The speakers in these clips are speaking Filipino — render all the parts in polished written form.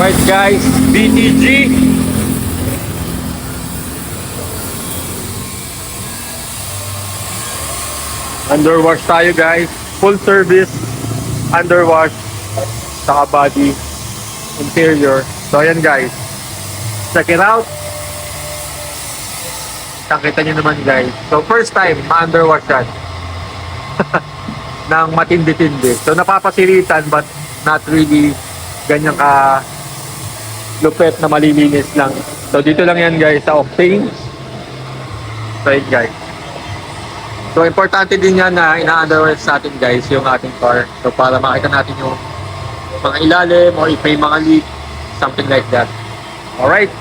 Alright guys, BTG. Underwash tayo guys. Full service underwash saka body interior. So ayan guys. Check it out. Nakita nyo naman guys. So first time ma-underwash yan. Nang matindi-tindi. So napapasilitan but not really ganyan ka lupet na malilinis lang. So dito lang yan guys sa Octane. So yun guys. So importante din yan na ina-underwash natin guys yung ating car. So para makita natin yung mga ilalim o if may mga leak, something like that. Alright.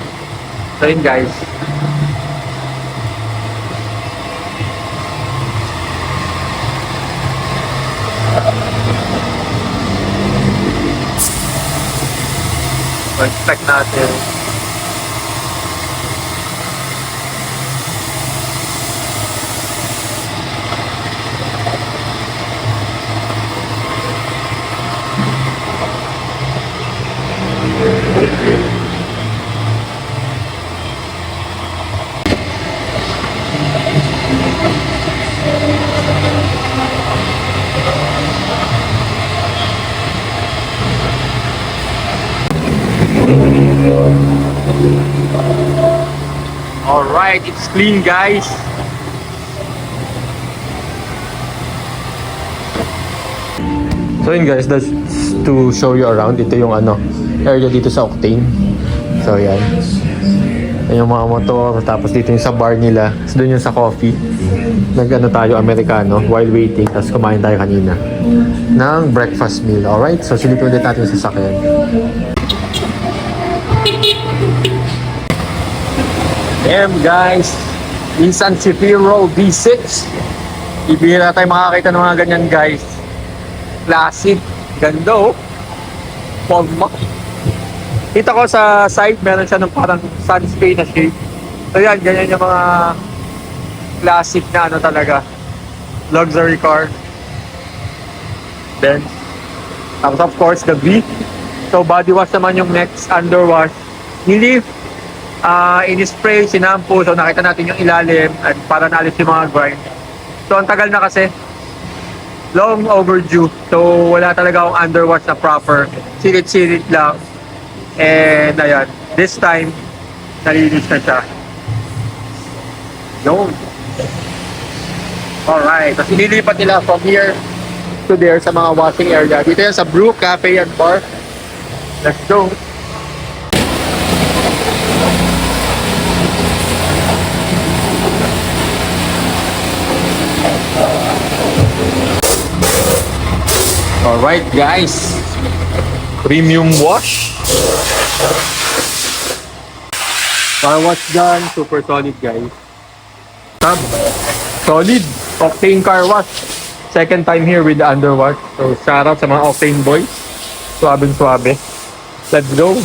So yun guys. So expect natin. Alright, it's clean guys. So yun guys, that's to show you around. Ito yung area dito sa Octane. So yan. Yan yung mga motor. Tapos dito yung sa bar nila. So doon yung sa coffee. Tayo Americano while waiting. Tapos kumain tayo kanina ng breakfast meal. Alright, so silipin ulit natin yung sasakyan. Damn guys, Nissan Cefiro V6. Ibira tayo makakita ng mga ganyan guys. Classic, ganda oh. Forma. Kita ko sa side, meron siya ng parang sunspray na shape. So yan, ganyan yung mga classic na talaga. Luxury car. Then, tapos of course the V. So body wash naman yung next underwash. Nilift. In-spray, sinampo, so nakita natin yung ilalim at para naalis yung mga grind. So ang tagal na kasi, long overdue. So wala talaga akong underwash na proper. Sirit-sirit lang. And ayan, this time, nalinis na siya. Yun. Alright, tapos inilipat nila from here to there sa mga washing area. Dito yan sa Brew Cafe and Bar. Let's go. Alright guys, premium wash. Car wash done, super solid guys. Tab, solid, Octane car wash. Second time here with the underwash. So shout out sa mga Octane boys. Suabe. Let's go.